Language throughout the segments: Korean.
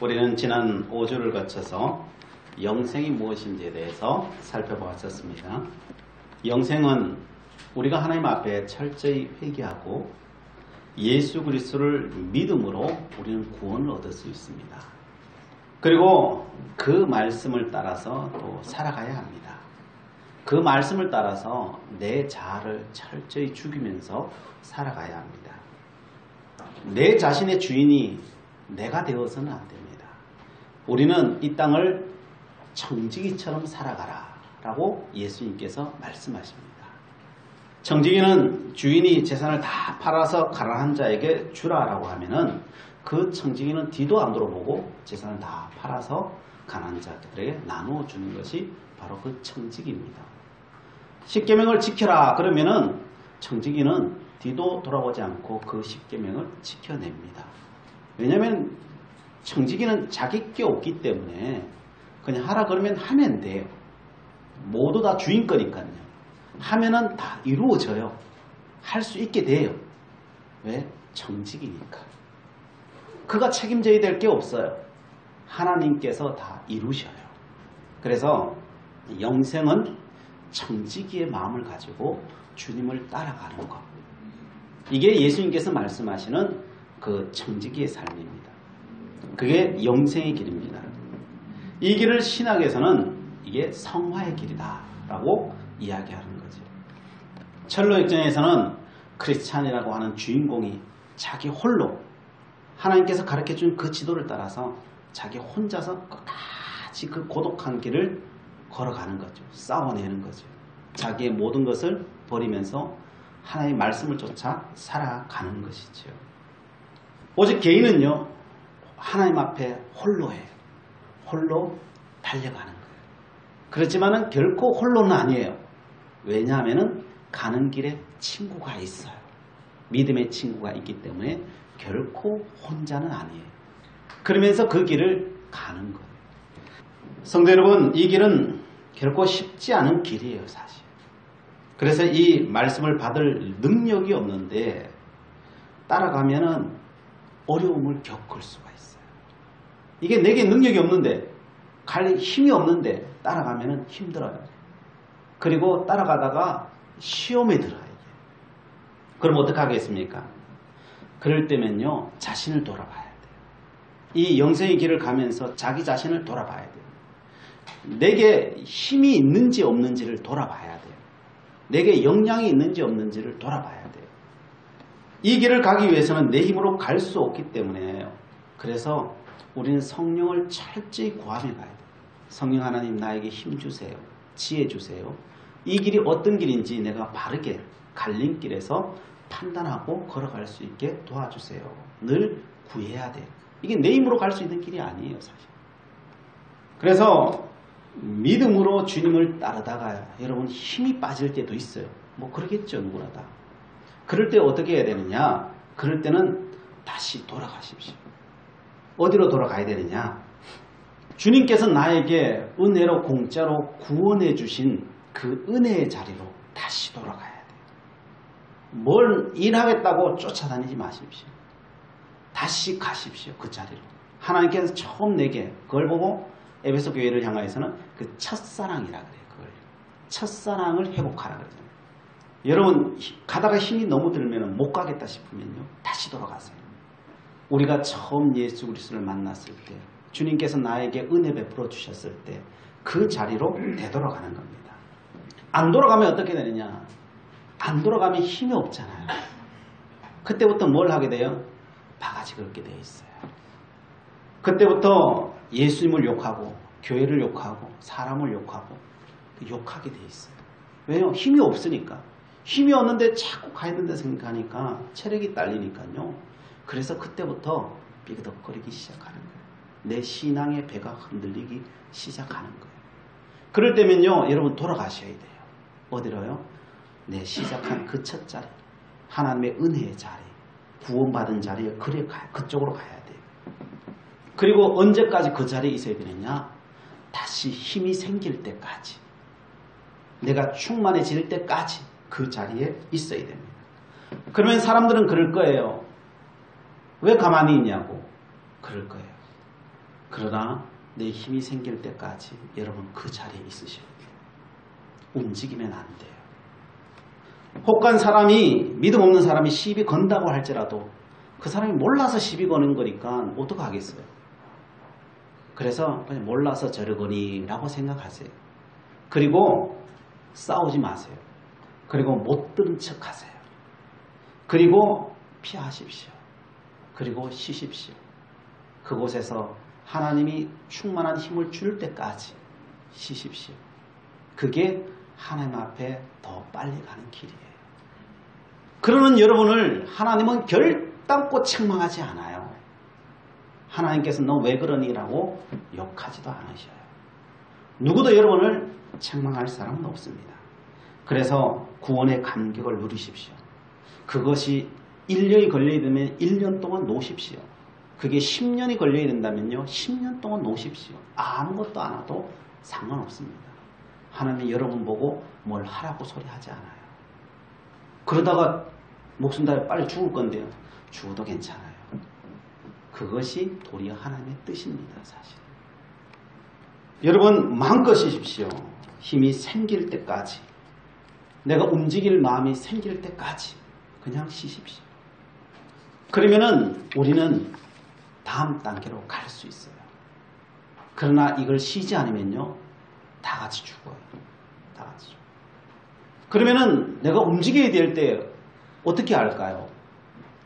우리는 지난 5주를 거쳐서 영생이 무엇인지에 대해서 살펴보았었습니다. 영생은 우리가 하나님 앞에 철저히 회개하고 예수 그리스도를 믿음으로 우리는 구원을 얻을 수 있습니다. 그리고 그 말씀을 따라서 또 살아가야 합니다. 그 말씀을 따라서 내 자아를 철저히 죽이면서 살아가야 합니다. 내 자신의 주인이 내가 되어서는 안 됩니다. 우리는 이 땅을 청지기처럼 살아가라 라고 예수님께서 말씀하십니다. 청지기는 주인이 재산을 다 팔아서 가난한 자에게 주라라고 하면은 그 청지기는 뒤도 안 돌아보고 재산을 다 팔아서 가난한 자들에게 나누어 주는 것이 바로 그 청지기입니다. 십계명을 지켜라 그러면은 청지기는 뒤도 돌아보지 않고 그 십계명을 지켜냅니다. 왜냐하면 청지기는 자기 게 없기 때문에 그냥 하라 그러면 하면 돼요. 모두 다 주인 거니까요. 하면은 다 이루어져요. 할 수 있게 돼요. 왜? 청지기니까. 그가 책임져야 될 게 없어요. 하나님께서 다 이루셔요. 그래서 영생은 청지기의 마음을 가지고 주님을 따라가는 것. 이게 예수님께서 말씀하시는 그 청지기의 삶입니다. 그게 영생의 길입니다. 이 길을 신학에서는 이게 성화의 길이다 라고 이야기하는 거죠. 철로역정에서는 크리스찬이라고 하는 주인공이 자기 홀로 하나님께서 가르쳐준 그 지도를 따라서 자기 혼자서 끝까지 그 고독한 길을 걸어가는 거죠. 싸워내는 거죠. 자기의 모든 것을 버리면서 하나님의 말씀을 쫓아 살아가는 것이죠. 오직 개인은요, 하나님 앞에 홀로예요. 홀로 달려가는 거예요. 그렇지만은 결코 홀로는 아니에요. 왜냐하면은 가는 길에 친구가 있어요. 믿음의 친구가 있기 때문에 결코 혼자는 아니에요. 그러면서 그 길을 가는 거예요. 성도 여러분, 이 길은 결코 쉽지 않은 길이에요, 사실. 그래서 이 말씀을 받을 능력이 없는데 따라가면은 어려움을 겪을 수가 있어요. 이게 내게 능력이 없는데, 갈 힘이 없는데 따라가면은 힘들어요. 그리고 따라가다가 시험에 들어요. 그럼 어떻게 하겠습니까? 그럴 때면요, 자신을 돌아봐야 돼요. 이 영생의 길을 가면서 자기 자신을 돌아봐야 돼요. 내게 힘이 있는지 없는지를 돌아봐야 돼요. 내게 역량이 있는지 없는지를 돌아봐야 돼요. 이 길을 가기 위해서는 내 힘으로 갈 수 없기 때문에요. 그래서 우리는 성령을 철저히 구하며 가야 돼요. 성령 하나님 나에게 힘 주세요. 지혜 주세요. 이 길이 어떤 길인지 내가 바르게 갈림길에서 판단하고 걸어갈 수 있게 도와주세요. 늘 구해야 돼요. 이게 내 힘으로 갈 수 있는 길이 아니에요, 사실. 그래서 믿음으로 주님을 따르다가 여러분 힘이 빠질 때도 있어요. 뭐 그러겠죠, 누구나 다. 그럴 때 어떻게 해야 되느냐? 그럴 때는 다시 돌아가십시오. 어디로 돌아가야 되느냐? 주님께서 나에게 은혜로 공짜로 구원해 주신 그 은혜의 자리로 다시 돌아가야 돼요. 뭘 일하겠다고 쫓아다니지 마십시오. 다시 가십시오. 그 자리로. 하나님께서 처음 내게 그걸 보고 에베소 교회를 향하여서는 그 첫사랑이라 그래요. 그걸. 첫사랑을 회복하라 그러잖아요. 여러분 가다가 힘이 너무 들면 못 가겠다 싶으면요. 다시 돌아가세요. 우리가 처음 예수 그리스도를 만났을 때 주님께서 나에게 은혜 베풀어 주셨을 때 그 자리로 되돌아가는 겁니다. 안 돌아가면 어떻게 되느냐? 안 돌아가면 힘이 없잖아요. 그때부터 뭘 하게 돼요? 바가지 긁게 돼 있어요. 그때부터 예수님을 욕하고 교회를 욕하고 사람을 욕하고 욕하게 돼 있어요. 왜요? 힘이 없으니까. 힘이 없는데 자꾸 가야 된다 생각하니까 체력이 딸리니까요. 그래서 그때부터 삐그덕거리기 시작하는 거예요. 내 신앙의 배가 흔들리기 시작하는 거예요. 그럴 때면요, 여러분 돌아가셔야 돼요. 어디로요? 내 시작한 그 첫 자리, 하나님의 은혜의 자리, 구원받은 자리에 그쪽으로 가야 돼요. 그리고 언제까지 그 자리에 있어야 되느냐? 다시 힘이 생길 때까지, 내가 충만해질 때까지 그 자리에 있어야 됩니다. 그러면 사람들은 그럴 거예요. 왜 가만히 있냐고. 그럴 거예요. 그러나 내 힘이 생길 때까지 여러분 그 자리에 있으셔야 돼요. 움직이면 안 돼요. 혹한 사람이, 믿음 없는 사람이 시비 건다고 할지라도 그 사람이 몰라서 시비 거는 거니까 어떡하겠어요. 그래서 그냥 몰라서 저러거니 라고 생각하세요. 그리고 싸우지 마세요. 그리고 못 들은 척 하세요. 그리고 피하십시오. 그리고 쉬십시오. 그곳에서 하나님이 충만한 힘을 줄 때까지 쉬십시오. 그게 하나님 앞에 더 빨리 가는 길이에요. 그러는 여러분을 하나님은 결단코 책망하지 않아요. 하나님께서 너 왜 그러니? 라고 욕하지도 않으셔요. 누구도 여러분을 책망할 사람은 없습니다. 그래서 구원의 감격을 누리십시오. 그것이 1년이 걸려야 되면 1년 동안 놓으십시오. 그게 10년이 걸려야 된다면요 10년 동안 놓으십시오. 아무것도 안 해도 상관없습니다. 하나님이 여러분 보고 뭘 하라고 소리하지 않아요. 그러다가 목숨 다해 빨리 죽을 건데요. 죽어도 괜찮아요. 그것이 도리어 하나님의 뜻입니다. 사실. 여러분 마음껏 쉬십시오. 힘이 생길 때까지. 내가 움직일 마음이 생길 때까지 그냥 쉬십시오. 그러면은 우리는 다음 단계로 갈 수 있어요. 그러나 이걸 쉬지 않으면요 다 같이 죽어요. 다 같이 죽어요. 그러면은 내가 움직여야 될 때 어떻게 할까요?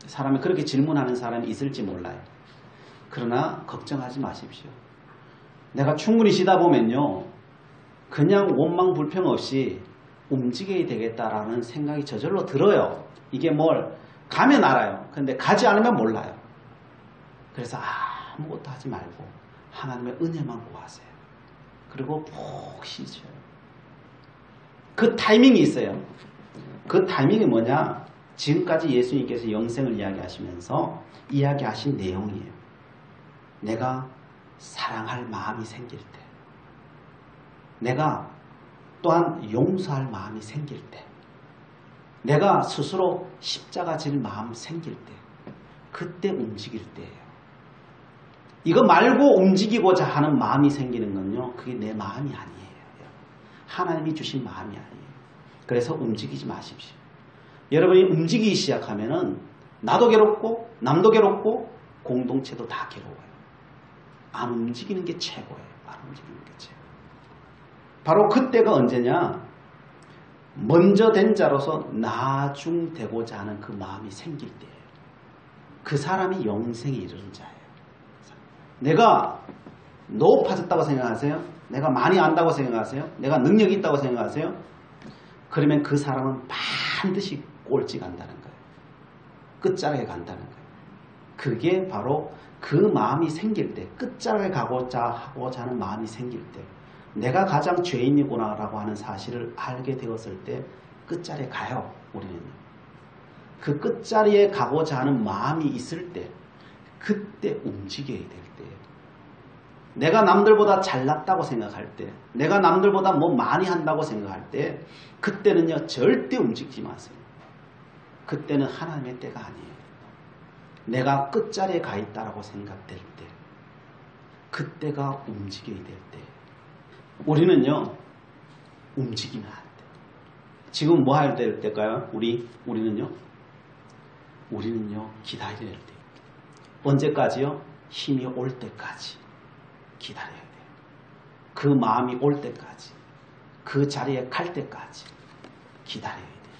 사람이 그렇게 질문하는 사람이 있을지 몰라요. 그러나 걱정하지 마십시오. 내가 충분히 쉬다 보면요 그냥 원망 불평 없이 움직여야 되겠다라는 생각이 저절로 들어요. 이게 뭘 가면 알아요. 근데 가지 않으면 몰라요. 그래서 아무것도 하지 말고 하나님의 은혜만 구하세요. 그리고 푹 쉬세요. 그 타이밍이 있어요. 그 타이밍이 뭐냐? 지금까지 예수님께서 영생을 이야기하시면서 이야기하신 내용이에요. 내가 사랑할 마음이 생길 때, 내가 또한 용서할 마음이 생길 때, 내가 스스로 십자가 질 마음 생길 때, 그때 움직일 때예요. 이거 말고 움직이고자 하는 마음이 생기는 건요, 그게 내 마음이 아니에요. 하나님이 주신 마음이 아니에요. 그래서 움직이지 마십시오. 여러분이 움직이기 시작하면은 나도 괴롭고 남도 괴롭고 공동체도 다 괴로워요. 안 움직이는 게 최고예요. 안 움직이는 게 최고. 바로 그때가 언제냐? 먼저 된 자로서 나중되고자 하는 그 마음이 생길 때예요. 그 사람이 영생에 이르는 자예요. 내가 높아졌다고 생각하세요? 내가 많이 안다고 생각하세요? 내가 능력이 있다고 생각하세요? 그러면 그 사람은 반드시 꼴찌 간다는 거예요. 끝자락에 간다는 거예요. 그게 바로 그 마음이 생길 때, 끝자락에 가고자 하는 마음이 생길 때, 내가 가장 죄인이구나 라고 하는 사실을 알게 되었을 때 끝자리에 가요. 우리는. 그 끝자리에 가고자 하는 마음이 있을 때, 그때 움직여야 될 때예요. 내가 남들보다 잘났다고 생각할 때, 내가 남들보다 뭐 많이 한다고 생각할 때, 그때는요 절대 움직이지 마세요. 그때는 하나님의 때가 아니에요. 내가 끝자리에 가 있다라고 생각될 때, 그때가 움직여야 될 때. 우리는요 움직이면 안 돼요. 지금 뭐 해야 될 때일까요? 우리는요 기다려야 돼요. 언제까지요? 힘이 올 때까지 기다려야 돼요. 그 마음이 올 때까지, 그 자리에 갈 때까지 기다려야 돼요.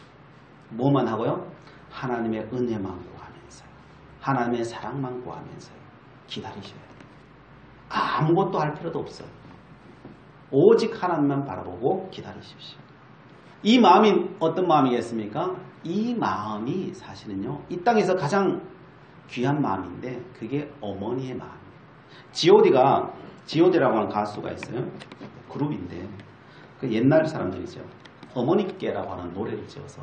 뭐만 하고요? 하나님의 은혜만 구하면서요. 하나님의 사랑만 구하면서요. 기다리셔야 돼요. 아무것도 할 필요도 없어요. 오직 하나님만 바라보고 기다리십시오. 이 마음이 어떤 마음이겠습니까? 이 마음이 사실은요 이 땅에서 가장 귀한 마음인데 그게 어머니의 마음이에요. G.O.D라고 하는 가수가 있어요. 그룹인데 그 옛날 사람들이죠. 어머니께라고 하는 노래를 지어서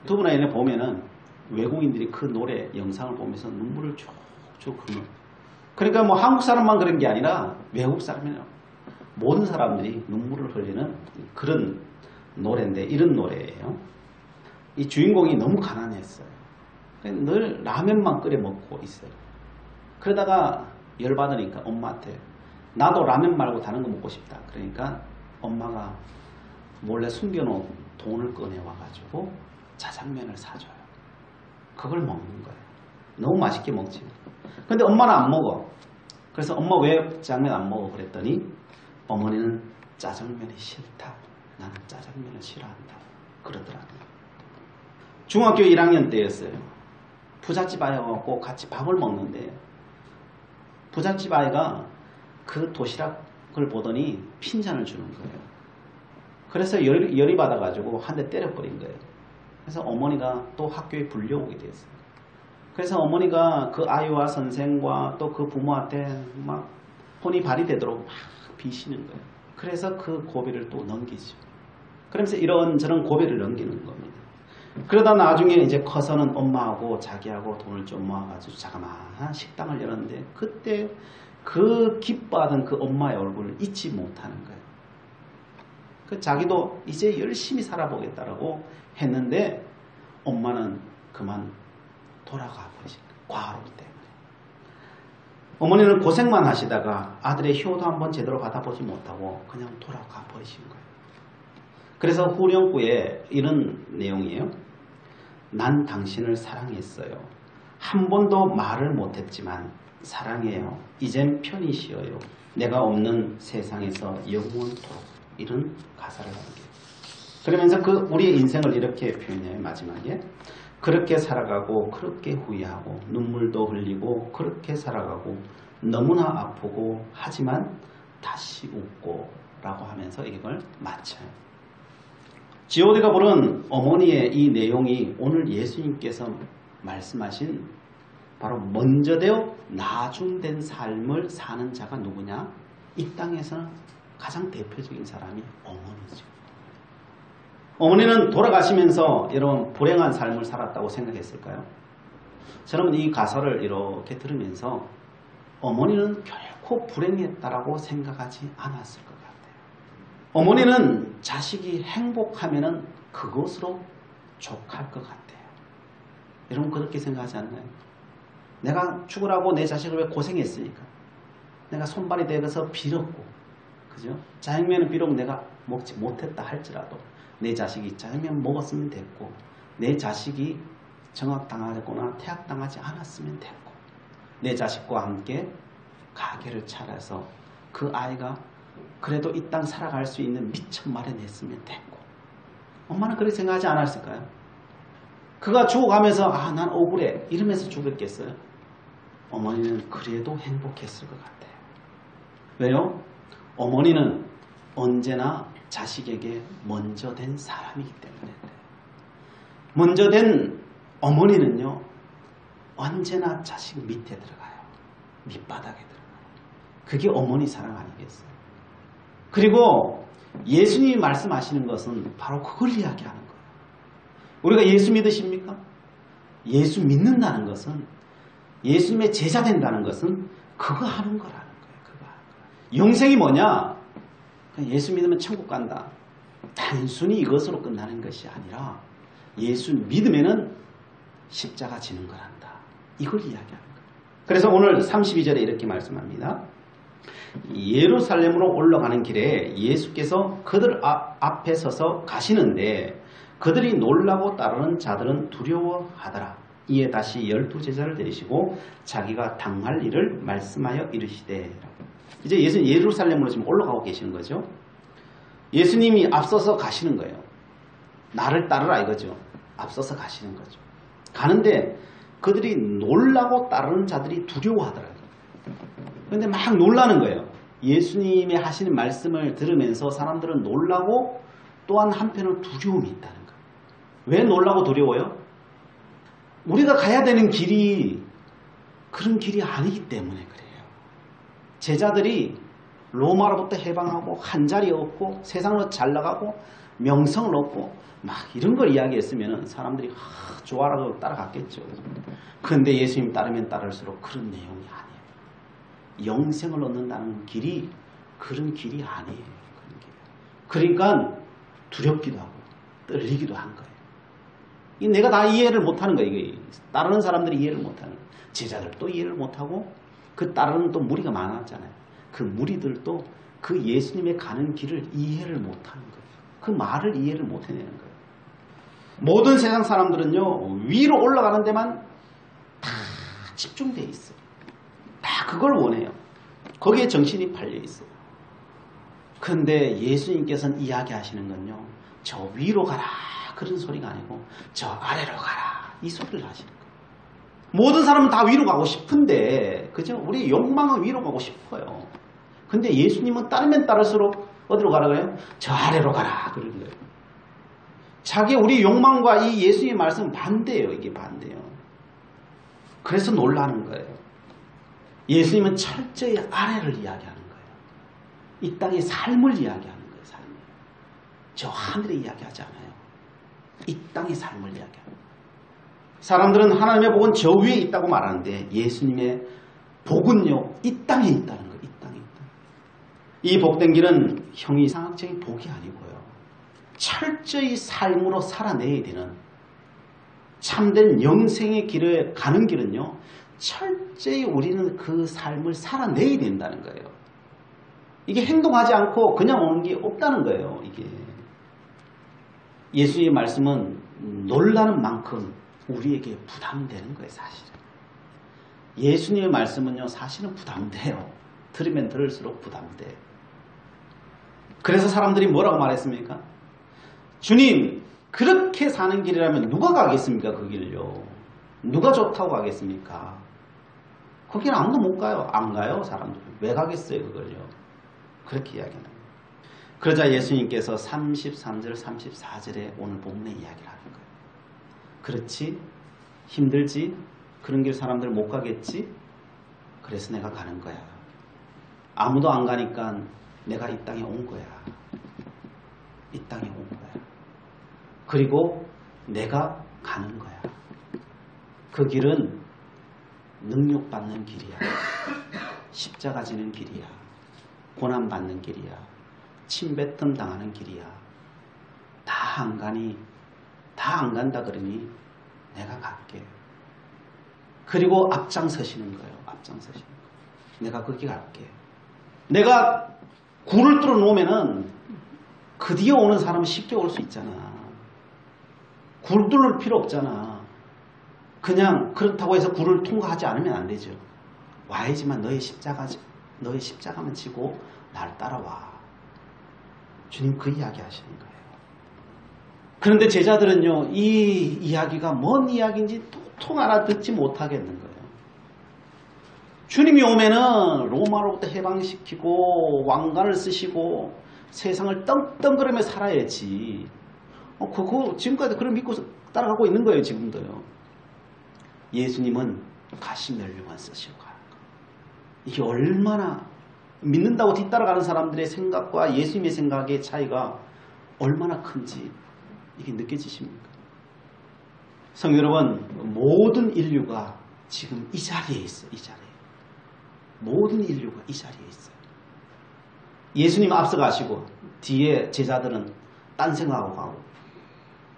유튜브나 보면은 외국인들이 그 노래 영상을 보면서 눈물을 쭉쭉 흘려. 그러니까 뭐 한국 사람만 그런 게 아니라 외국 사람이나 모든 사람들이 눈물을 흘리는 그런 노래인데 이런 노래예요. 이 주인공이 너무 가난했어요. 늘 라면만 끓여 먹고 있어요. 그러다가 열받으니까 엄마한테 나도 라면 말고 다른 거 먹고 싶다. 그러니까 엄마가 몰래 숨겨놓은 돈을 꺼내와가지고 짜장면을 사줘요. 그걸 먹는 거예요. 너무 맛있게 먹지. 근데 엄마는 안 먹어. 그래서 엄마 왜 짜장면 안 먹어? 그랬더니 어머니는 짜장면이 싫다. 나는 짜장면을 싫어한다. 그러더라고요. 중학교 1학년 때였어요. 부잣집 아이하고 같이 밥을 먹는데 부잣집 아이가 그 도시락을 보더니 핀잔을 주는 거예요. 그래서 열이 받아가지고 한 대 때려버린 거예요. 그래서 어머니가 또 학교에 불려오게 됐어요. 그래서 어머니가 그 아이와 선생과 또 그 부모한테 막 혼이 발휘되도록 막 비시는 거예요. 그래서 그 고비를 또 넘기죠. 그러면서 이런저런 고비를 넘기는 겁니다. 그러다 나중에 이제 커서는 엄마하고 자기하고 돈을 좀 모아가지고 자그마한 식당을 열었는데 그때 그 기뻐하던 그 엄마의 얼굴을 잊지 못하는 거예요. 그 자기도 이제 열심히 살아보겠다라고 했는데 엄마는 그만 돌아가 버리신 거예요. 과로 때문에. 어머니는 고생만 하시다가 아들의 효도 한번 제대로 받아보지 못하고 그냥 돌아가 버리신 거예요. 그래서 후렴구에 이런 내용이에요. 난 당신을 사랑했어요. 한 번도 말을 못했지만 사랑해요. 이젠 편히 쉬어요. 내가 없는 세상에서 영원토록. 이런 가사를 하게. 그러면서 우리의 인생을 이렇게 표현해요. 마지막에 그렇게 살아가고 그렇게 후회하고 눈물도 흘리고 그렇게 살아가고 너무나 아프고 하지만 다시 웃고 라고 하면서 이걸 마쳐요. G.O.D가 부른 어머니의 이 내용이 오늘 예수님께서 말씀하신 바로 먼저 되어 나중된 삶을 사는 자가 누구냐? 이 땅에서는 가장 대표적인 사람이 어머니죠. 어머니는 돌아가시면서 여러분 불행한 삶을 살았다고 생각했을까요? 저는 이 가사를 이렇게 들으면서 어머니는 결코 불행했다라고 생각하지 않았을 것 같아요. 어머니는 자식이 행복하면은 그것으로 족할 것 같아요. 여러분 그렇게 생각하지 않나요? 내가 죽으라고 내 자식을 왜 고생했으니까. 내가 손발이 되어서 빌었고 그죠? 짜장면은 비록 내가 먹지 못했다 할지라도 내 자식이 짜장면 먹었으면 됐고 내 자식이 정학당하거나 퇴학당하지 않았으면 됐고 내 자식과 함께 가게를 차려서 그 아이가 그래도 이 땅 살아갈 수 있는 미천 마련했으면 됐고 엄마는 그렇게 생각하지 않았을까요? 그가 죽어가면서 난 억울해 이러면서 죽었겠어요? 어머니는 그래도 행복했을 것 같아요. 왜요? 어머니는 언제나 자식에게 먼저 된 사람이기 때문에 그래요. 먼저 된 어머니는요. 언제나 자식 밑에 들어가요. 밑바닥에 들어가요. 그게 어머니 사랑 아니겠어요? 그리고 예수님이 말씀하시는 것은 바로 그걸 이야기하는 거예요. 우리가 예수 믿으십니까? 예수 믿는다는 것은 예수님의 제자 된다는 것은 그거 하는 거라는 거예요. 영생이 뭐냐? 예수 믿으면 천국 간다. 단순히 이것으로 끝나는 것이 아니라 예수 믿으면은 십자가 지는 거란다. 이걸 이야기하는 거예요. 그래서 오늘 32절에 이렇게 말씀합니다. 예루살렘으로 올라가는 길에 예수께서 그들 앞에 서서 가시는데 그들이 놀라고 따르는 자들은 두려워하더라. 이에 다시 12제자를 데리시고 자기가 당할 일을 말씀하여 이르시되. 이제 예수님 예루살렘으로 지금 올라가고 계시는 거죠. 예수님이 앞서서 가시는 거예요. 나를 따르라 이거죠. 앞서서 가시는 거죠. 가는데 그들이 놀라고 따르는 자들이 두려워하더라고요. 그런데 막 놀라는 거예요. 예수님이 하시는 말씀을 들으면서 사람들은 놀라고 또한 한편으로 두려움이 있다는 거예요. 왜 놀라고 두려워요? 우리가 가야 되는 길이 그런 길이 아니기 때문에 그래요. 제자들이 로마로부터 해방하고 한 자리 얻고 세상으로 잘 나가고 명성을 얻고 막 이런 걸 이야기했으면 사람들이 좋아라고 따라갔겠죠. 그런데 예수님 따르면 따를수록 그런 내용이 아니에요. 영생을 얻는다는 길이 그런 길이 아니에요. 그런 길. 그러니까 두렵기도 하고 떨리기도 한 거예요. 이 내가 다 이해를 못하는 거예요. 이게 따르는 사람들이 이해를 못하는 거예요. 제자들도 이해를 못하고 그 따르는 또 무리가 많았잖아요. 그 무리들도 그 예수님의 가는 길을 이해를 못하는 거예요. 그 말을 이해를 못해내는 거예요. 모든 세상 사람들은요, 위로 올라가는 데만 다 집중되어 있어요. 다 그걸 원해요. 거기에 정신이 팔려 있어요. 그런데 예수님께서는 이야기하시는 건요, 저 위로 가라 그런 소리가 아니고 저 아래로 가라 이 소리를 하시는 거예요. 모든 사람은 다 위로 가고 싶은데, 그죠? 우리 욕망은 위로 가고 싶어요. 근데 예수님은 따르면 따를수록 어디로 가라 그래요? 저 아래로 가라 그러는 거예요. 자기 우리 욕망과 이 예수님의 말씀은 반대예요. 이게 반대예요. 그래서 놀라는 거예요. 예수님은 철저히 아래를 이야기하는 거예요. 이 땅의 삶을 이야기하는 거예요. 삶을. 저 하늘에 이야기하지 않아요. 이 땅의 삶을 이야기합니다. 사람들은 하나님의 복은 저 위에 있다고 말하는데 예수님의 복은요, 이 땅에 있다는 거예요. 이 땅에 있다. 이 복된 길은 형이상학적인 복이 아니고요, 철저히 삶으로 살아내야 되는 참된 영생의 길을 가는 길은요, 철저히 우리는 그 삶을 살아내야 된다는 거예요. 이게 행동하지 않고 그냥 오는 게 없다는 거예요. 이게 예수의 말씀은 놀라는 만큼 우리에게 부담되는 거예요. 사실은 예수님의 말씀은요, 사실은 부담돼요. 들으면 들을수록 부담돼요. 그래서 사람들이 뭐라고 말했습니까? 주님, 그렇게 사는 길이라면 누가 가겠습니까? 그 길을요. 누가 좋다고 가겠습니까? 거기는 아무도 못 가요. 안 가요. 사람들. 왜 가겠어요? 그걸요. 그렇게 이야기하는 거예요. 그러자 예수님께서 33절 34절에 오늘 본문의 이야기를 하는 거예요. 그렇지? 힘들지? 그런 길 사람들 못 가겠지? 그래서 내가 가는 거야. 아무도 안 가니까 내가 이 땅에 온 거야. 이 땅에 온 거야. 그리고 내가 가는 거야. 그 길은 능욕받는 길이야. 십자가 지는 길이야. 고난받는 길이야. 침뱉음 당하는 길이야. 다 안 가니, 다 안 간다 그러니 내가 갈게. 그리고 앞장서시는 거예요. 앞장서시는 거예요. 내가 거기 갈게. 내가 굴을 뚫어 놓으면은 그 뒤에 오는 사람은 쉽게 올 수 있잖아. 굴 뚫을 필요 없잖아. 그냥 그렇다고 해서 굴을 통과하지 않으면 안 되죠. 와야지만 너의 십자가만 지고 날 따라와. 주님 그 이야기 하시는 거예요. 그런데 제자들은요, 이 이야기가 뭔 이야기인지 도통 알아듣지 못하겠는 거예요. 주님이 오면은 로마로부터 해방시키고 왕관을 쓰시고 세상을 떵떵거리며 살아야지. 그거 지금까지 그걸 믿고 따라가고 있는 거예요. 지금도요. 예수님은 가시면류관 쓰시고 가는 거예요. 이게 얼마나 믿는다고 뒤따라가는 사람들의 생각과 예수님의 생각의 차이가 얼마나 큰지 이게 느껴지십니까? 성도 여러분, 모든 인류가 지금 이 자리에 있어요. 이 자리에. 모든 인류가 이 자리에 있어요. 예수님 앞서 가시고 뒤에 제자들은 딴 생각하고 가고,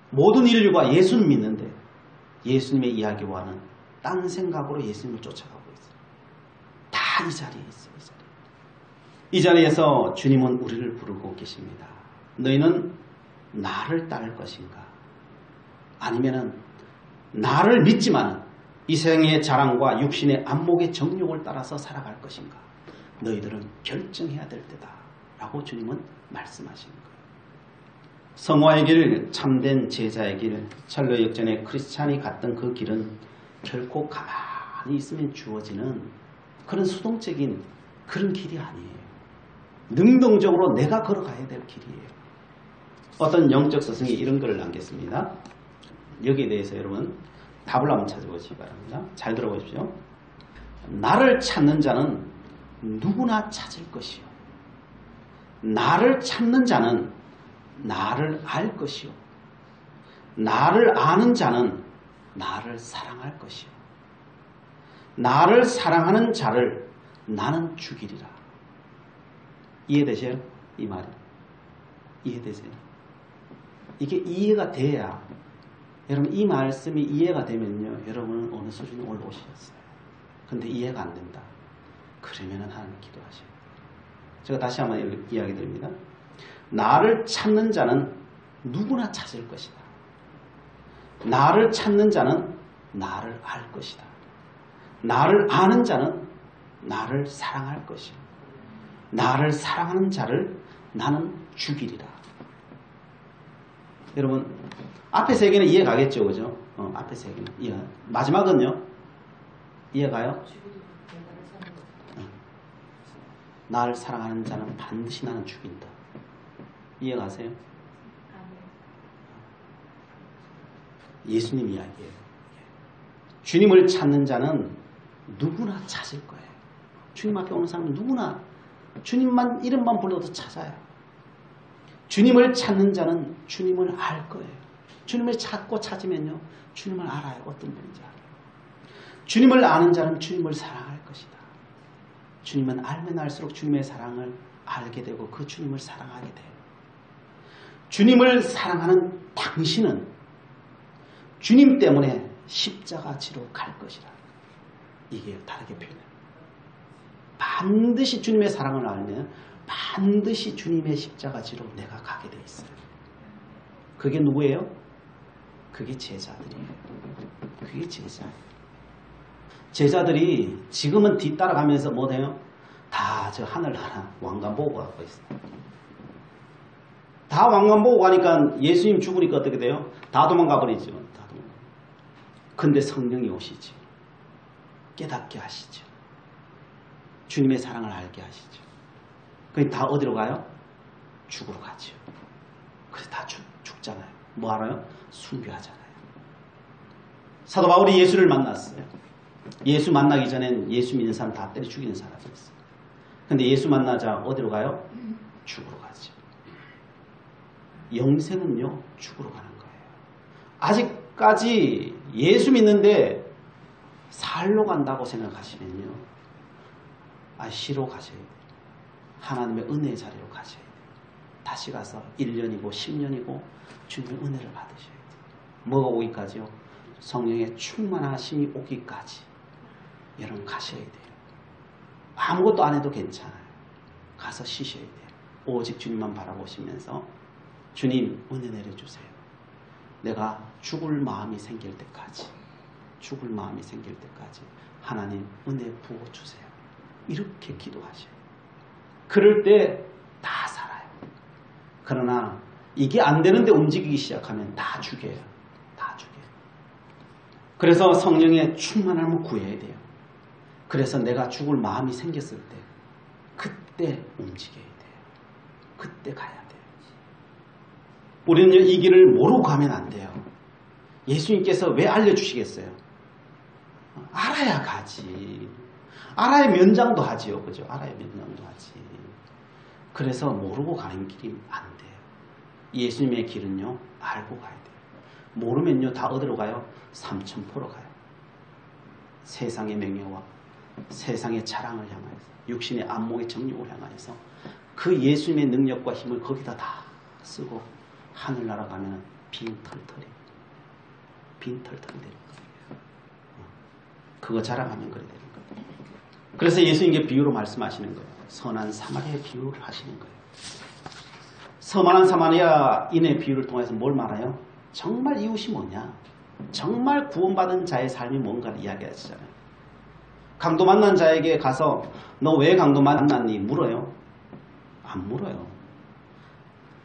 모든 인류가 예수는 믿는데 예수님의 이야기와는 딴 생각으로 예수님을 쫓아가고 있어요. 다 이 자리에 있어요. 이 자리에. 이 자리에서 주님은 우리를 부르고 계십니다. 너희는 나를 따를 것인가? 아니면은 나를 믿지만 이 세상의 자랑과 육신의 안목의 정욕을 따라서 살아갈 것인가? 너희들은 결정해야 될 때다 라고 주님은 말씀하시는 거예요. 성화의 길, 참된 제자의 길, 철로 역전의 크리스찬이 갔던 그 길은 결코 가만히 있으면 주어지는 그런 수동적인 그런 길이 아니에요. 능동적으로 내가 걸어가야 될 길이에요. 어떤 영적 스승이 이런 글을 남겼습니다. 여기에 대해서 여러분 답을 한번 찾아보시기 바랍니다. 잘 들어보십시오. 나를 찾는 자는 누구나 찾을 것이요. 나를 찾는 자는 나를 알 것이요. 나를 아는 자는 나를 사랑할 것이요. 나를 사랑하는 자를 나는 죽이리라. 이해되세요? 이 말이. 이해되세요? 이게 이해가 돼야, 여러분 이 말씀이 이해가 되면요, 여러분은 어느 수준에 올라오셨어요. 근데 이해가 안 된다. 그러면은 하나님 기도하셔요. 제가 다시 한번 이야기 드립니다. 나를 찾는 자는 누구나 찾을 것이다. 나를 찾는 자는 나를 알 것이다. 나를 아는 자는 나를 사랑할 것이다. 나를 사랑하는 자를 나는 죽이리라. 여러분 앞에 세 개는 이해 가겠죠, 그죠? 앞에 세 개는 이해. 마지막은요, 이해가요? 나를 사랑하는 자는 반드시 나는 죽인다. 이해가세요? 예수님 이야기예요. 주님을 찾는 자는 누구나 찾을 거예요. 주님 앞에 오는 사람은 누구나 주님만 이름만 불러도 찾아요. 주님을 찾는 자는 주님을 알 거예요. 주님을 찾고 찾으면요, 주님을 알아요. 어떤 분인지 알아요. 주님을 아는 자는 주님을 사랑할 것이다. 주님은 알면 알수록 주님의 사랑을 알게 되고 그 주님을 사랑하게 돼요. 주님을 사랑하는 당신은 주님 때문에 십자가 지로 갈 것이다. 이게 다르게 표현해요. 반드시 주님의 사랑을 알면 반드시 주님의 십자가 지로 내가 가게 돼 있어요. 그게 누구예요? 그게 제자들이에요. 그게 제자예요. 제자들이 지금은 뒤따라가면서 뭐래요? 다 저 하늘나라 왕관 보고 가고 있어요. 다 왕관 보고 가니까 예수님 죽으니까 어떻게 돼요? 다 도망가 버리죠. 다 도망가. 근데 성령이 오시죠. 깨닫게 하시죠. 주님의 사랑을 알게 하시죠. 그게 다 어디로 가요? 죽으러 가죠. 그래서 다 죽잖아요. 뭐 하나요? 순교하잖아요. 사도 바울이 예수를 만났어요. 예수 만나기 전엔 예수 믿는 사람 다 때려 죽이는 사람이었어요. 근데 예수 만나자 어디로 가요? 죽으러 가죠. 영생은요, 죽으러 가는 거예요. 아직까지 예수 믿는데 살로 간다고 생각하시면요, 시로 가셔야 돼요. 하나님의 은혜의 자리로 가셔야 돼요. 다시 가서 1년이고 10년이고 주님의 은혜를 받으셔야 돼요. 뭐가 오기까지요? 성령의 충만하심이 오기까지 여러분 가셔야 돼요. 아무것도 안 해도 괜찮아요. 가서 쉬셔야 돼요. 오직 주님만 바라보시면서 주님 은혜 내려주세요. 내가 죽을 마음이 생길 때까지, 죽을 마음이 생길 때까지 하나님 은혜 부어주세요. 이렇게 기도하셔요. 그럴 때 다 살아요. 그러나 이게 안 되는데 움직이기 시작하면 다 죽여요. 다 죽여요. 그래서 성령의 충만함을 구해야 돼요. 그래서 내가 죽을 마음이 생겼을 때 그때 움직여야 돼요. 그때 가야 돼요. 우리는 이 길을 모르고 가면 안 돼요. 예수님께서 왜 알려주시겠어요? 알아야 가지. 알아야 면장도 하지요. 그죠? 알아야 면장도 하지. 그래서 모르고 가는 길이 안 돼요. 예수님의 길은요, 알고 가야 돼요. 모르면요, 다 어디로 가요? 삼천포로 가요. 세상의 명예와 세상의 자랑을 향하여서, 육신의 안목의 정욕을 향하여서 그 예수님의 능력과 힘을 거기다 다 쓰고 하늘나라 가면 빈털털이 되는 거예요. 그거 자랑하면 그래 되는 거예요. 그래서 예수님께 비유로 말씀하시는 거예요. 선한 사마리아의 비유를 하시는 거예요. 선한 사마리아인의 비유를 통해서 뭘 말해요? 정말 이웃이 뭐냐? 정말 구원받은 자의 삶이 뭔가를 이야기하시잖아요. 강도 만난 자에게 가서 너 왜 강도 만났니? 물어요? 안 물어요.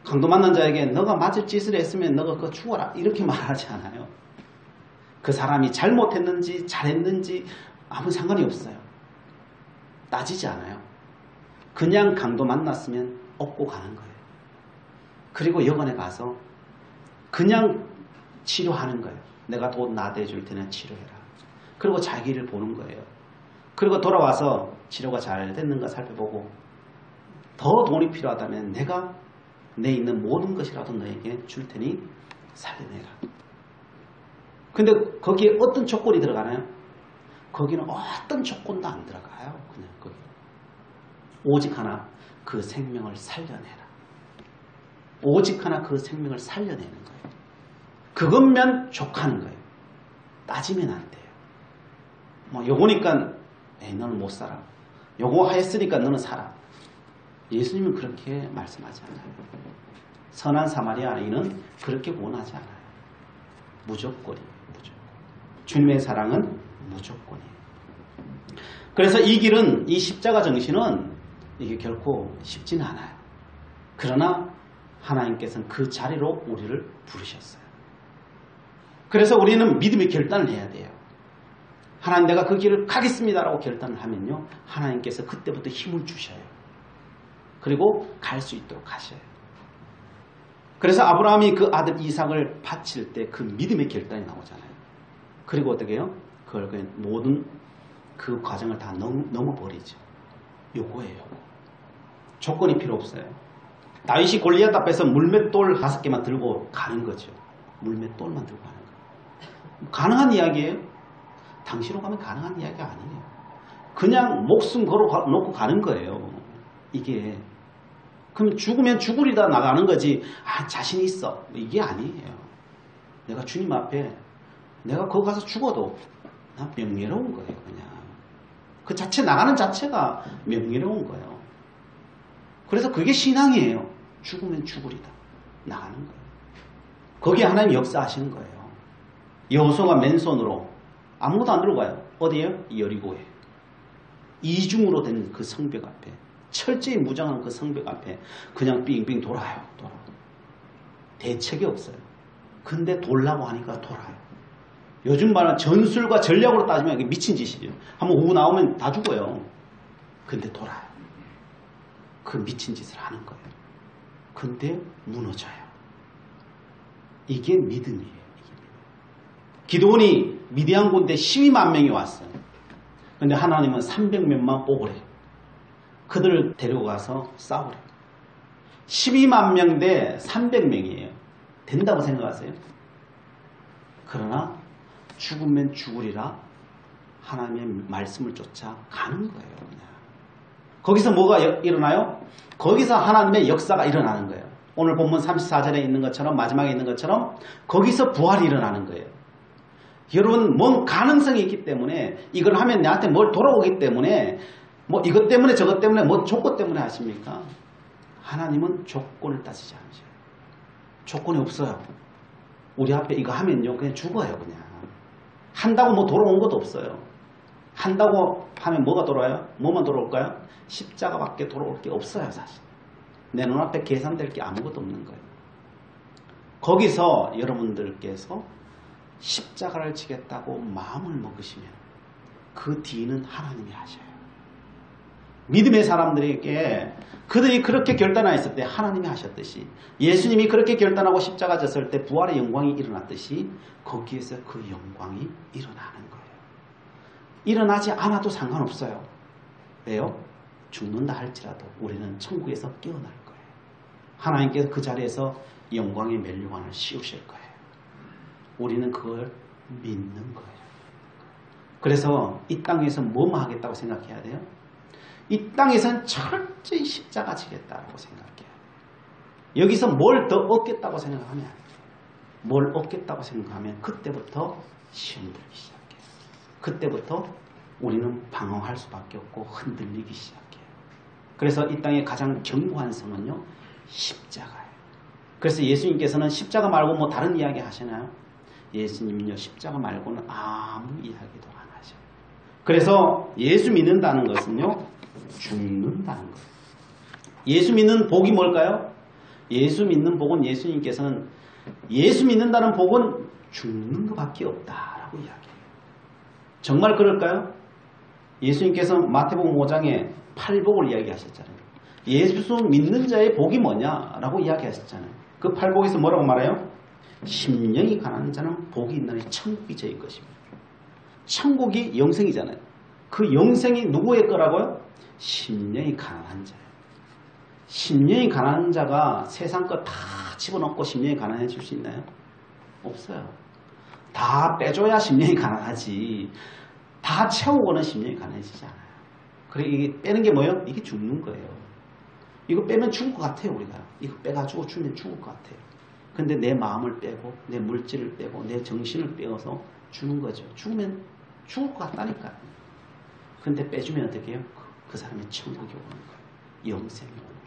강도 만난 자에게 너가 맞을 짓을 했으면 너가 그거 죽어라 이렇게 말하지 않아요. 그 사람이 잘못했는지 잘했는지 아무 상관이 없어요. 따지지 않아요. 그냥 강도 만났으면 업고 가는 거예요. 그리고 여관에 가서 그냥 치료하는 거예요. 내가 돈 나대해 줄 테니 치료해라. 그리고 자기를 보는 거예요. 그리고 돌아와서 치료가 잘 됐는가 살펴보고 더 돈이 필요하다면 내가 내 있는 모든 것이라도 너에게 줄 테니 살려내라. 근데 거기에 어떤 조건이 들어가나요? 거기는 어떤 조건도 안 들어가요. 그냥 거기. 오직 하나 그 생명을 살려내라. 오직 하나 그 생명을 살려내는 거예요. 그것면 족하는 거예요. 따지면 안 돼요. 뭐 요거니까 너는 못 살아. 요거 했으니까 너는 살아. 예수님은 그렇게 말씀하지 않아요. 선한 사마리아인은 그렇게 원하지 않아요. 무조건이에요. 무조건. 주님의 사랑은 무조건이에요. 그래서 이 길은, 이 십자가 정신은 이게 결코 쉽지는 않아요. 그러나 하나님께서는 그 자리로 우리를 부르셨어요. 그래서 우리는 믿음의 결단을 해야 돼요. 하나님, 내가 그 길을 가겠습니다라고 결단을 하면요, 하나님께서 그때부터 힘을 주셔요. 그리고 갈 수 있도록 하셔요. 그래서 아브라함이 그 아들 이삭을 바칠 때 그 믿음의 결단이 나오잖아요. 그리고 어떻게 해요? 그걸 그냥 모든 그 과정을 다 넘어버리죠. 요거예요. 요거. 조건이 필요 없어요. 다윗이 골리앗 앞에서 물맷돌 5개만 들고 가는 거죠. 물맷돌만 들고 가는 거예요. 가능한 이야기예요? 당시로 가면 가능한 이야기가 아니에요. 그냥 목숨 걸어 놓고 가는 거예요. 이게. 그럼 죽으면 죽으리다 나가는 거지. 아, 자신 있어. 이게 아니에요. 내가 주님 앞에 내가 거기 가서 죽어도 난 명예로운 거예요. 그냥. 그 자체 나가는 자체가 명예로운 거예요. 그래서 그게 신앙이에요. 죽으면 죽으리다. 나가는 거예요. 거기에 하나님 역사하시는 거예요. 여호수아가 맨손으로 아무것도 안 들고 가요. 어디에요? 여리고에. 이중으로 된 그 성벽 앞에, 철저히 무장한 그 성벽 앞에 그냥 빙빙 돌아요. 대책이 없어요. 근데 돌라고 하니까 돌아요. 요즘 말은 전술과 전략으로 따지면 이게 미친 짓이에요. 한번 오고 나오면 다 죽어요. 근데 돌아요. 그 미친 짓을 하는 거예요. 근데 무너져요. 이게 믿음이에요. 기드온이 미디안 군대 12만 명이 왔어요. 근데 하나님은 300명만 뽑으래요. 그들을 데리고 가서 싸우래요. 12만 명 대 300명이에요. 된다고 생각하세요? 그러나 죽으면 죽으리라 하나님의 말씀을 쫓아 가는 거예요. 그냥. 거기서 뭐가 일어나요? 거기서 하나님의 역사가 일어나는 거예요. 오늘 본문 34절에 있는 것처럼, 마지막에 있는 것처럼 거기서 부활이 일어나는 거예요. 여러분, 뭔 가능성이 있기 때문에, 이걸 하면 내한테 뭘 돌아오기 때문에, 뭐 이것 때문에 저것 때문에 뭐 조건 때문에 하십니까? 하나님은 조건을 따지지 않으셔요. 조건이 없어요. 우리 앞에 이거 하면요 그냥 죽어요. 그냥 한다고 뭐 돌아온 것도 없어요. 한다고 하면 뭐가 돌아와요? 뭐만 돌아올까요? 십자가밖에 돌아올 게 없어요. 사실 내 눈앞에 계산될 게 아무것도 없는 거예요. 거기서 여러분들께서 십자가를 지겠다고 마음을 먹으시면 그 뒤는 하나님이 하셔요. 믿음의 사람들에게 그들이 그렇게 결단하였을 때 하나님이 하셨듯이, 예수님이 그렇게 결단하고 십자가 졌을 때 부활의 영광이 일어났듯이 거기에서 그 영광이 일어나는 거예요. 일어나지 않아도 상관없어요. 왜요? 죽는다 할지라도 우리는 천국에서 깨어날 거예요. 하나님께서 그 자리에서 영광의 멸류관을 씌우실 거예요. 우리는 그걸 믿는 거예요. 그래서 이 땅에서 뭐만 하겠다고 생각해야 돼요? 이 땅에서는 철저히 십자가 지겠다고 생각해요. 여기서 뭘 더 얻겠다고 생각하면, 뭘 얻겠다고 생각하면 그때부터 시험 들기 시작해요. 그때부터 우리는 방황할 수밖에 없고 흔들리기 시작해요. 그래서 이 땅의 가장 견고한 성은요, 십자가예요. 그래서 예수님께서는 십자가 말고 뭐 다른 이야기 하시나요? 예수님은요, 십자가 말고는 아무 이야기도 안 하셔요. 그래서 예수 믿는다는 것은요, 죽는다는 거예요. 예수 믿는 복이 뭘까요? 예수 믿는 복은, 예수님께서는 예수 믿는다는 복은 죽는 것밖에 없다라고 이야기해요. 정말 그럴까요? 예수님께서 마태복음 5장에 8복을 이야기하셨잖아요. 예수 믿는 자의 복이 뭐냐라고 이야기하셨잖아요. 그 8복에서 뭐라고 말해요? 심령이 가난한 자는 복이 있나니 천국이 저의 것입니다. 천국이 영생이잖아요. 그 영생이 누구의 거라고요? 심령이 가난한 자예요. 심령이 가난한 자가 세상 거 다 집어넣고 심령이 가난해질 수 있나요? 없어요. 다 빼줘야 심령이 가난하지. 다 채우고는 심령이 가난해지지 않아요. 그래, 이게 빼는 게 뭐예요? 이게 죽는 거예요. 이거 빼면 죽을 것 같아요, 우리가. 이거 빼가지고 주면 죽을 것 같아요. 근데 내 마음을 빼고, 내 물질을 빼고, 내 정신을 빼어서 주는 거죠. 죽으면 죽을 것 같다니까요. 근데 빼주면 어떻게 해요? 그 사람의 천국이 오는 거예요. 영생이 오는 거예요.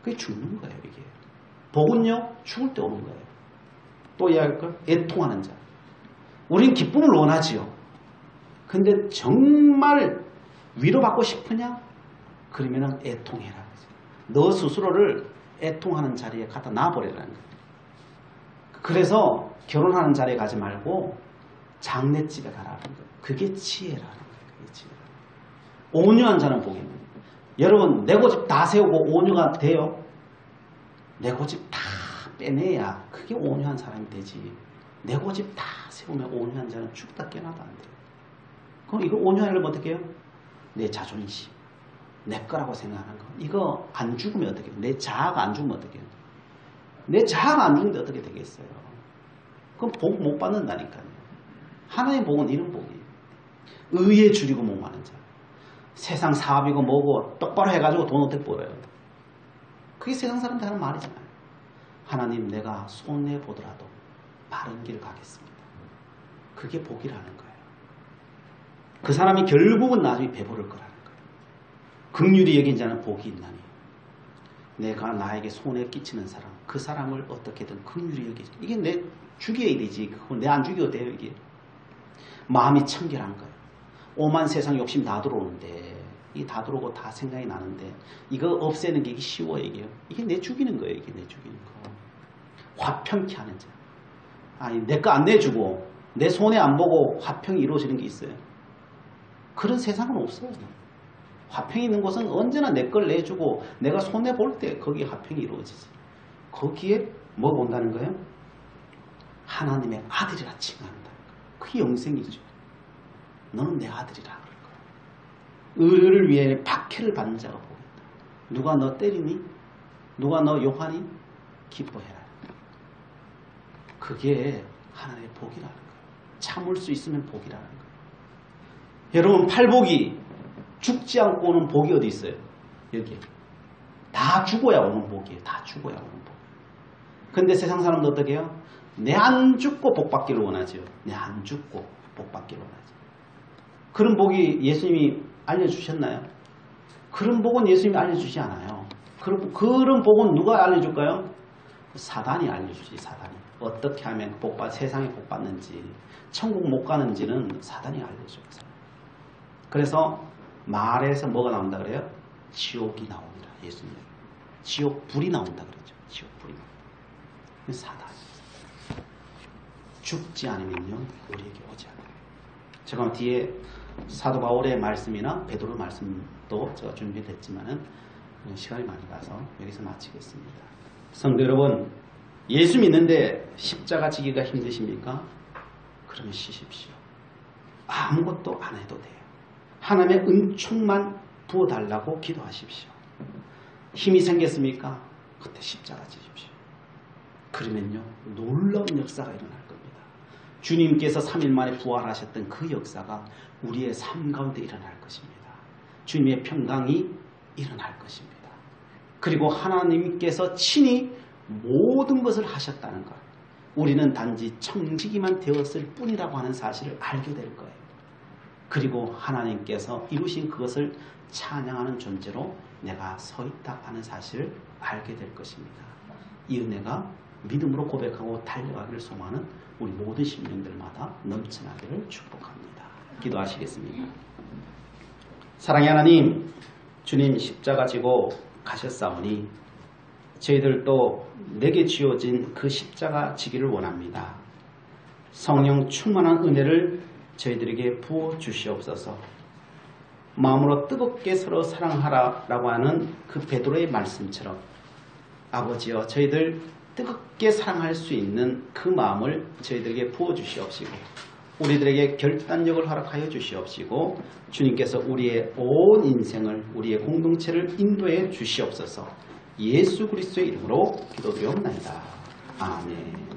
그게 죽는 거예요. 이게. 복은요 죽을 때 오는 거예요. 또 이야기할까? 애통하는 자. 우린 기쁨을 원하지요. 근데 정말 위로받고 싶으냐? 그러면 애통해라. 너 스스로를 애통하는 자리에 갖다 놔버리라는 거예요. 그래서 결혼하는 자리에 가지 말고 장례집에 가라는 거예요. 그게 지혜라는 거예요. 그게 지혜라는 거예요. 온유한 자는 복이 있는 거예요. 여러분 내 고집 다 세우고 온유가 돼요? 내 고집 다 빼내야 그게 온유한 사람이 되지. 내 고집 다 세우면 온유한 자는 죽다 깨어나도 안 돼요. 그럼 이거 온유하려면 어떻게 해요? 내 자존심, 내 거라고 생각하는 거. 이거 안 죽으면 어떻게 해요? 내 자아가 안 죽으면 어떻게 해요? 내 자아가 안 죽는데 어떻게 되겠어요? 그럼 복 못 받는다니까요. 하나님의 복은 이런 복이에요. 의에 줄이고 목마른 자. 세상 사업이고 뭐고 똑바로 해가지고 돈 어떻게 벌어요? 그게 세상 사람들 하는 말이잖아요. 하나님 내가 손해보더라도 바른 길 가겠습니다. 그게 복이라는 거예요. 그 사람이 결국은 나중에 배부를 거라는 거예요. 긍휼히 여긴 자는 복이 있나니 내가 나에게 손해 끼치는 사람 그 사람을 어떻게든 긍휼히 여기지. 이게 내 죽여야 되지. 그걸 내 안 죽여도 돼요. 이게 마음이 청결한 거예요. 오만 세상 욕심 다 들어오는데 이게 다 들어오고 다 생각이 나는데 이거 없애는 게 쉬워요. 이게 내 죽이는 거예요. 이게 내 죽이는 거. 화평케 하는 자. 아니 내 거 안 내주고 내 손해 안 보고 화평이 이루어지는 게 있어요. 그런 세상은 없어요. 화평이 있는 곳은 언제나 내 걸 내주고 내가 손해 볼 때 거기에 화평이 이루어지지. 거기에 뭐 본다는 거예요? 하나님의 아들이라 칭한다. 그게 영생이죠. 너는 내 아들이라 그럴 거야. 의를 위해 박해를 받는 자가 보겠다. 누가 너 때리니? 누가 너 욕하니? 기뻐해라. 그게 하나님의 복이라는 거예요. 참을 수 있으면 복이라는 거예요. 여러분 팔복이 죽지 않고 오는 복이 어디 있어요? 여기에. 다 죽어야 오는 복이에요. 다 죽어야 오는 복. 근데 세상 사람도 어떻게 해요? 내 안 죽고 복 받기를 원하죠. 내 안 죽고 복 받기를 원하죠. 그런 복이 예수님이 알려주셨나요? 그런 복은 예수님이 알려주지 않아요. 그런 복은 누가 알려줄까요? 사단이 알려주지. 사단이. 어떻게 하면 세상에 복 받는지 천국 못 가는지는 사단이 알려줘요. 그래서 말에서 뭐가 나온다 그래요? 지옥이 나옵니다. 예수님. 지옥 불이 나온다 그러죠. 지옥 불이. 사단. 죽지 않으면요 우리에게 오지 않아요. 제가 뒤에 사도 바울의 말씀이나 베드로 말씀도 제가 준비됐지만은 시간이 많이 가서 여기서 마치겠습니다. 성도 여러분, 예수 믿는데 십자가 지기가 힘드십니까? 그러면 쉬십시오. 아무것도 안 해도 돼요. 하나님의 은총만 부어달라고 기도하십시오. 힘이 생겼습니까? 그때 십자가 지십시오. 그러면요 놀라운 역사가 일어날 겁니다. 주님께서 3일 만에 부활하셨던 그 역사가 우리의 삶 가운데 일어날 것입니다. 주님의 평강이 일어날 것입니다. 그리고 하나님께서 친히 모든 것을 하셨다는 것, 우리는 단지 청지기만 되었을 뿐이라고 하는 사실을 알게 될 거예요. 그리고 하나님께서 이루신 그것을 찬양하는 존재로 내가 서 있다 하는 사실을 알게 될 것입니다. 이 은혜가 믿음으로 고백하고 달려가기를 소망하는 우리 모든 심령들마다 넘쳐나기를 축복합니다. 기도하시겠습니다. 사랑의 하나님, 주님 십자가 지고 가셨사오니 저희들도 내게 쥐어진 그 십자가 지기를 원합니다. 성령 충만한 은혜를 저희들에게 부어 주시옵소서. 마음으로 뜨겁게 서로 사랑하라라고 하는 그 베드로의 말씀처럼 아버지여 저희들 뜨겁게 사랑할 수 있는 그 마음을 저희들에게 부어 주시옵시고 우리들에게 결단력을 허락하여 주시옵시고 주님께서 우리의 온 인생을 우리의 공동체를 인도해 주시옵소서. 예수 그리스도의 이름으로 기도드리옵나이다. 아멘.